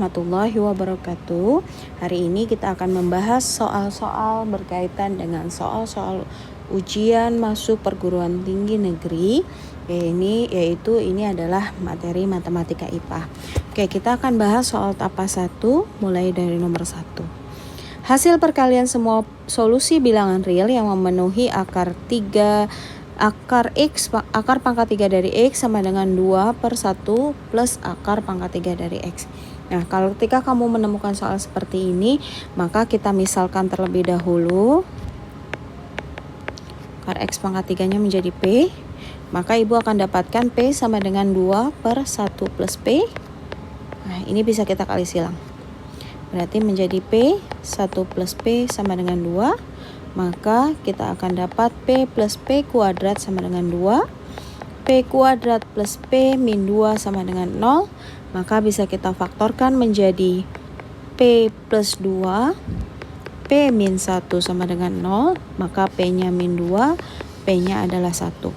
Warahmatullahi wabarakatuh. Hari ini kita akan membahas soal-soal berkaitan dengan soal-soal ujian masuk perguruan tinggi negeri. Yaitu ini adalah materi matematika IPA. Oke, kita akan bahas soal tapak 1 mulai dari nomor 1. Hasil perkalian semua solusi bilangan real yang memenuhi akar pangkat 3 dari X sama dengan 2/1 plus akar pangkat 3 dari X. Nah, kalau ketika kamu menemukan soal seperti ini, maka kita misalkan terlebih dahulu akar X pangkat 3-nya menjadi P, maka Ibu akan dapatkan P sama dengan 2/1 plus P. Nah, ini bisa kita kali silang. Berarti menjadi P 1 plus P sama dengan 2. Maka kita akan dapat P plus P kuadrat sama dengan 2. P kuadrat plus P min 2 sama dengan 0. Maka bisa kita faktorkan menjadi P plus 2, P min 1 sama dengan 0. Maka P-nya min 2, P-nya adalah 1.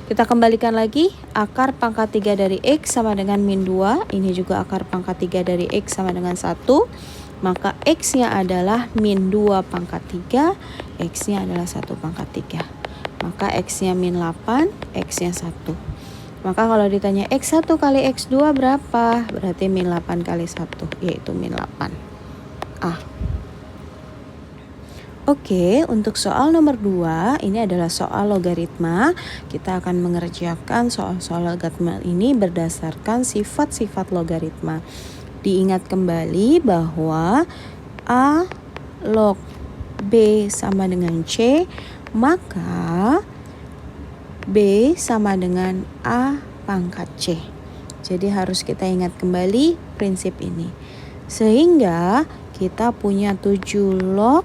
Kita kembalikan lagi, akar pangkat 3 dari X sama dengan min 2. Ini juga akar pangkat 3 dari X sama dengan 1. Maka X-nya adalah min 2 pangkat 3, X-nya adalah 1 pangkat 3. Maka X-nya min 8, X-nya 1. Maka kalau ditanya X1 kali X2 berapa? Berarti min 8 kali 1, yaitu min 8. Oke, untuk soal nomor 2, ini adalah soal logaritma. Kita akan mengerjakan soal-soal logaritma ini berdasarkan sifat-sifat logaritma. Diingat kembali bahwa A log B sama dengan C, maka B sama dengan A pangkat C. Jadi harus kita ingat kembali prinsip ini. Sehingga kita punya 7 log,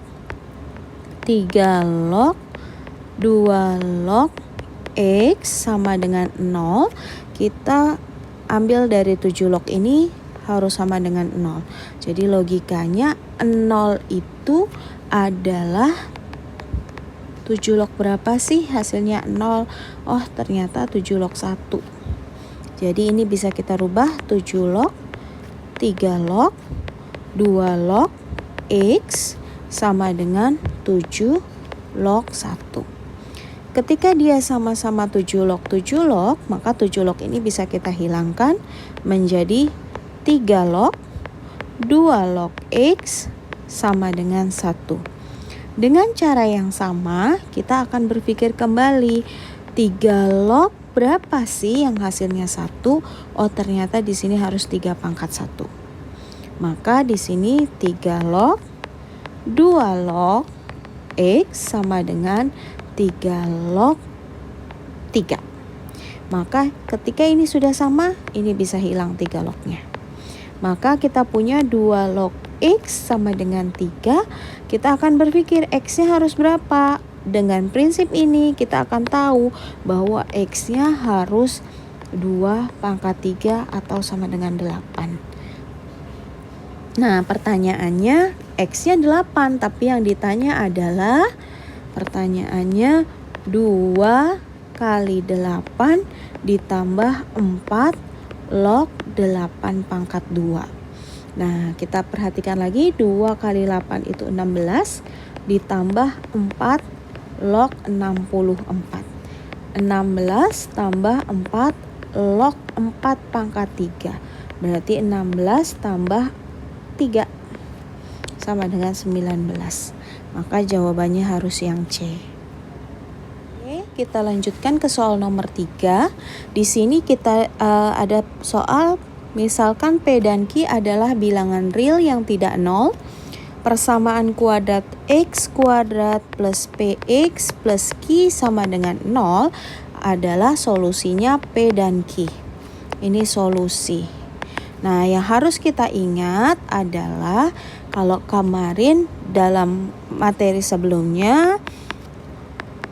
3 log, 2 log X sama dengan 0. Kita ambil dari 7 log ini harus sama dengan 0. Jadi logikanya 0 itu adalah 7 log berapa sih hasilnya 0? Oh, ternyata 7 log 1. Jadi ini bisa kita rubah 7 log, 3 log, 2 log X sama dengan 7 log 1. Ketika dia sama-sama 7 log, maka 7 log ini bisa kita hilangkan menjadi 3 log, 2 log X sama dengan 1. Dengan cara yang sama, kita akan berpikir kembali, 3 log berapa sih yang hasilnya 1? Oh, ternyata di sini harus 3 pangkat 1. Maka di sini 3 log, 2 log X sama dengan 3 log 3. Maka ketika ini sudah sama, ini bisa hilang 3 lognya. Maka kita punya 2 log X sama dengan 3. Kita akan berpikir X-nya harus berapa. Dengan prinsip ini kita akan tahu bahwa X-nya harus 2 pangkat 3 atau sama dengan 8. Nah, pertanyaannya X-nya 8, tapi yang ditanya adalah pertanyaannya 2 kali 8 ditambah 4 log 8 pangkat 2. Nah, kita perhatikan lagi, 2 kali 8 itu 16 ditambah 4 log 64. 16 tambah 4 log 4 pangkat 3. Berarti 16 tambah 3 sama dengan 19. Maka jawabannya harus yang C. Oke, kita lanjutkan ke soal nomor 3. Di sini kita ada soal, misalkan P dan Q adalah bilangan real yang tidak 0. Persamaan kuadrat X kuadrat plus PX plus Q sama dengan 0 adalah solusinya P dan Q. Ini solusi. Nah, yang harus kita ingat adalah kalau kemarin dalam materi sebelumnya,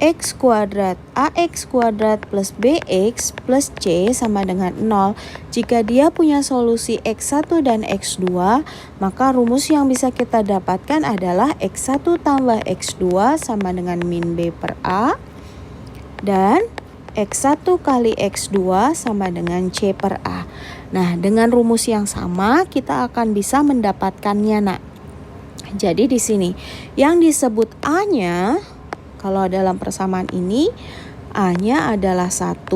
X kuadrat AX kuadrat plus BX plus C sama dengan 0. Jika dia punya solusi X1 dan X2, maka rumus yang bisa kita dapatkan adalah X1 tambah X2 sama dengan min B per A. Dan X1 kali X2 sama dengan C per A. Nah, dengan rumus yang sama kita akan bisa mendapatkannya, Nak. Jadi di sini yang disebut A-nya, kalau dalam persamaan ini A-nya adalah 1,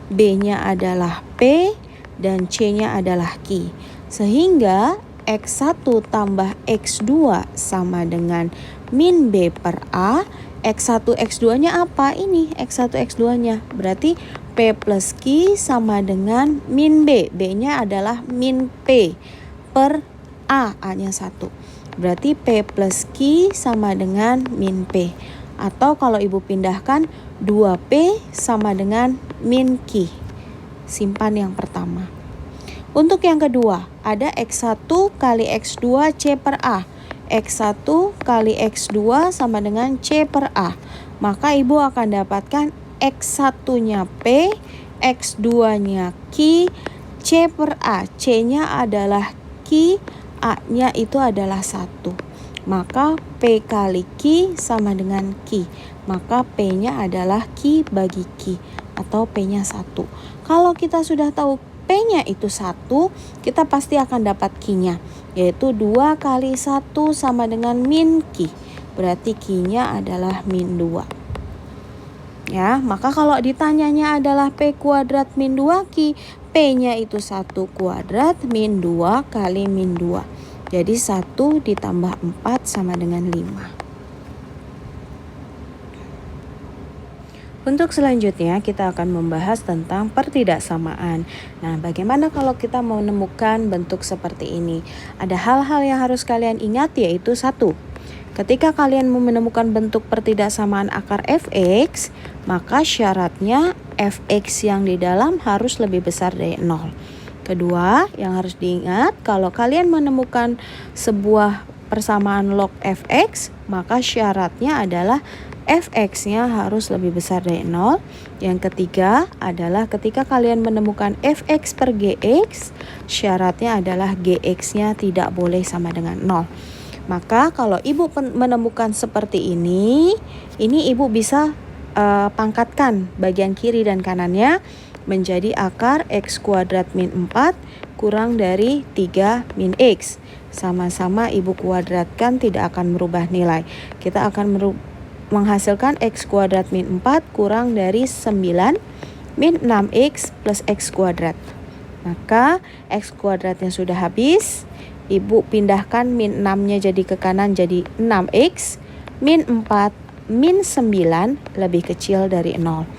B-nya adalah P, dan C-nya adalah Q. Sehingga X1 tambah X2 sama dengan min B per A. X1, X2-nya apa? Ini X1, X2-nya. Berarti P plus Q sama dengan min B. B-nya adalah min P per A. A-nya 1. Berarti P plus Q sama dengan min P. Atau kalau Ibu pindahkan 2P sama dengan min Q. Simpan yang pertama. Untuk yang kedua, ada X1 kali X2 C per A. X1 kali X2 sama dengan C per A. Maka Ibu akan dapatkan X1-nya P, X2-nya Q, C per A. C-nya adalah Q, A-nya itu adalah 1. Maka P kali Q sama dengan Q. Maka P-nya adalah Q bagi Q atau P-nya 1. Kalau kita sudah tahu P-nya itu 1, kita pasti akan dapat Q-nya, yaitu 2 kali 1 sama dengan min Q. Berarti Q-nya adalah min 2. Ya, maka kalau ditanyanya adalah P kuadrat min 2Q, P-nya itu 1 kuadrat min 2 kali min 2. Jadi 1 ditambah 4 sama dengan 5. Untuk selanjutnya kita akan membahas tentang pertidaksamaan. Nah, bagaimana kalau kita mau menemukan bentuk seperti ini? Ada hal-hal yang harus kalian ingat, yaitu 1. Ketika kalian mau menemukan bentuk pertidaksamaan akar fx, maka syaratnya fx yang di dalam harus lebih besar dari 0. Kedua, yang harus diingat, kalau kalian menemukan sebuah persamaan log fx, maka syaratnya adalah fx-nya harus lebih besar dari 0. Yang ketiga adalah ketika kalian menemukan fx per gx, syaratnya adalah gx-nya tidak boleh sama dengan 0. Maka kalau Ibu menemukan seperti ini Ibu bisa pangkatkan bagian kiri dan kanannya menjadi akar x kuadrat min 4 kurang dari 3 min x. Sama-sama Ibu kuadratkan, tidak akan merubah nilai. Kita akan menghasilkan x kuadrat min 4 kurang dari 9 min 6x plus x kuadrat. Maka x kuadratnya sudah habis. Ibu pindahkan min 6-nya jadi ke kanan, jadi 6x. Min 4 min 9 lebih kecil dari 0.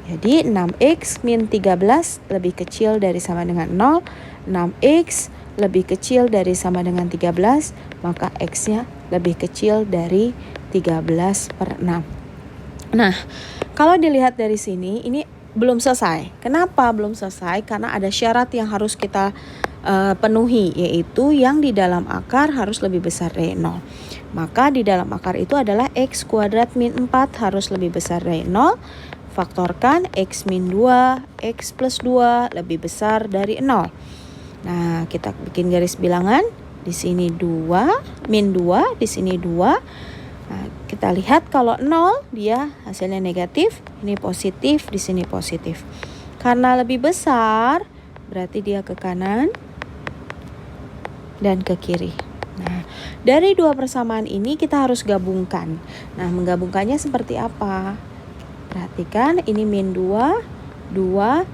Jadi 6x min 13 lebih kecil dari sama dengan 0. 6x lebih kecil dari sama dengan 13, maka x-nya lebih kecil dari 13 per 6. Nah, kalau dilihat dari sini, ini belum selesai. Kenapa belum selesai? Karena ada syarat yang harus kita penuhi, yaitu yang di dalam akar harus lebih besar dari 0. Maka di dalam akar itu adalah x kuadrat min 4 harus lebih besar dari 0. Faktorkan x min 2, x plus 2 lebih besar dari 0. Nah, kita bikin garis bilangan. Di sini 2, min 2, di sini 2. Nah, kita lihat kalau 0 dia hasilnya negatif, ini positif, di sini positif. Karena lebih besar, berarti dia ke kanan dan ke kiri. Nah, dari dua persamaan ini kita harus gabungkan. Nah, menggabungkannya seperti apa? Perhatikan, ini min 2, 13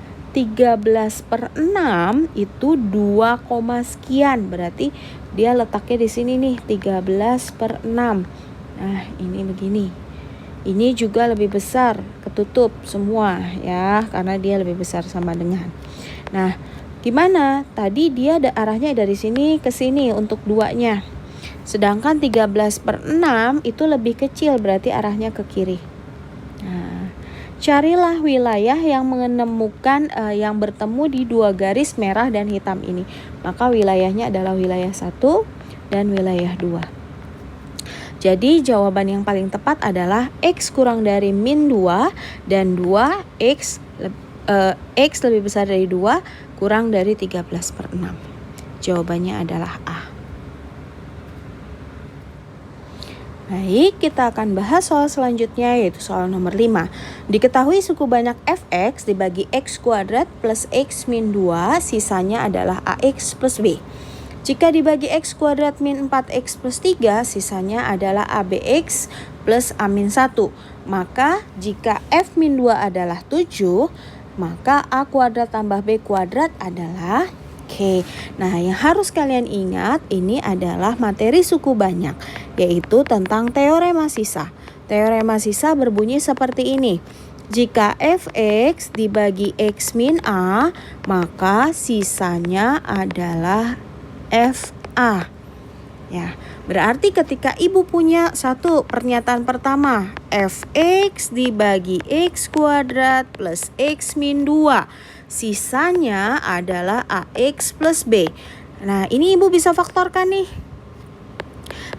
per 6 itu 2, sekian. Berarti dia letaknya di sini nih, 13 per 6. Nah, ini begini. Ini juga lebih besar, ketutup semua ya, karena dia lebih besar sama dengan. Nah, gimana? Tadi dia ada arahnya dari sini ke sini untuk 2-nya. Sedangkan 13 per 6 itu lebih kecil, berarti arahnya ke kiri. Nah, carilah wilayah yang menemukan yang bertemu di dua garis merah dan hitam ini. Maka wilayahnya adalah wilayah 1 dan wilayah 2. Jadi jawaban yang paling tepat adalah x kurang dari min 2 dan 2x x lebih besar dari 2 kurang dari 13 per 6. Jawabannya adalah A. Baik, kita akan bahas soal selanjutnya yaitu soal nomor 5. Diketahui suku banyak fx dibagi x kuadrat plus x min 2, sisanya adalah ax plus b. Jika dibagi x kuadrat min 4x plus 3, sisanya adalah abx plus a min 1. Maka jika f min 2 adalah 7, maka a kuadrat tambah b kuadrat adalah Oke, nah yang harus kalian ingat ini adalah materi suku banyak, yaitu tentang teorema sisa. Teorema sisa berbunyi seperti ini. Jika fx dibagi x min a, maka sisanya adalah fa. Ya, berarti ketika ibu punya satu pernyataan pertama, fx dibagi x kuadrat plus x min 2, sisanya adalah ax plus b. Nah, ini ibu bisa faktorkan nih.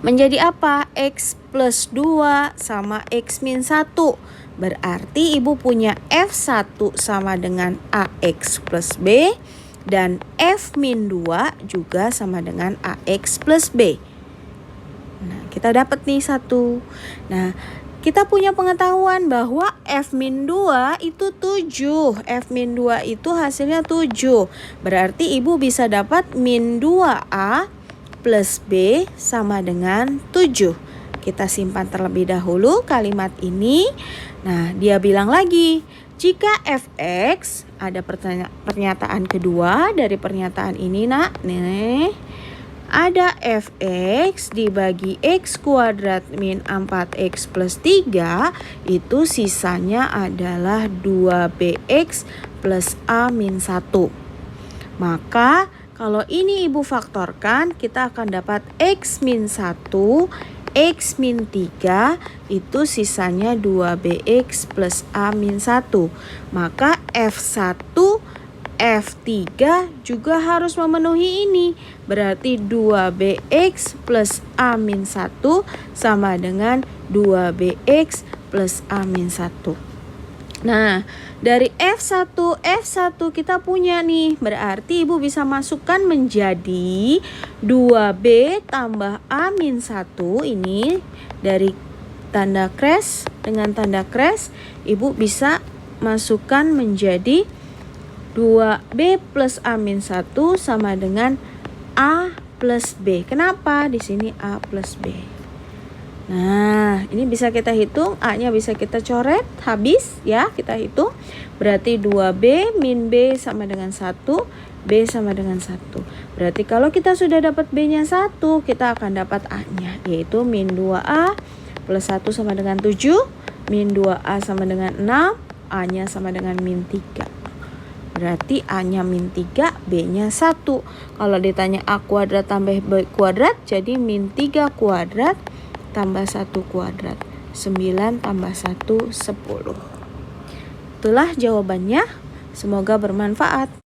Menjadi apa? X plus 2 sama x min 1. Berarti ibu punya f1 sama dengan ax plus b. Dan f min 2 juga sama dengan ax plus b. Nah, kita dapat nih 1. Nah, kita punya pengetahuan bahwa f min 2 itu 7. F min 2 itu hasilnya 7. Berarti ibu bisa dapat min 2a plus b sama dengan 7. Kita simpan terlebih dahulu kalimat ini. Nah, dia bilang lagi, jika fx, ada pernyataan kedua dari pernyataan ini, nak. Nih, ada fx dibagi x kuadrat min 4x plus 3, itu sisanya adalah 2bx plus a min 1. Maka kalau ini ibu faktorkan, kita akan dapat x min 1, x min 3, itu sisanya 2bx plus a min 1. Maka f1, f3 juga harus memenuhi ini. Berarti 2bx plus a min 1 sama dengan 2bx plus a min 1. Nah, dari F1 kita punya nih. Berarti ibu bisa masukkan menjadi 2B tambah A min 1. Ini dari tanda crash dengan tanda crash, ibu bisa masukkan menjadi 2B plus A min 1 sama dengan A plus B. Kenapa? Di sini A plus B. Nah, ini bisa kita hitung, A-nya bisa kita coret, habis ya, kita hitung. Berarti 2B min B sama dengan 1, B sama dengan 1. Berarti kalau kita sudah dapat B-nya 1, kita akan dapat A-nya, yaitu min 2A plus 1 sama dengan 7, min 2A sama dengan 6, A-nya sama dengan min 3. Berarti A-nya min 3, B-nya 1. Kalau ditanya A kuadrat tambah B kuadrat, jadi min 3 kuadrat tambah 1 kuadrat. 9 tambah 1, 10. Itulah jawabannya. Semoga bermanfaat.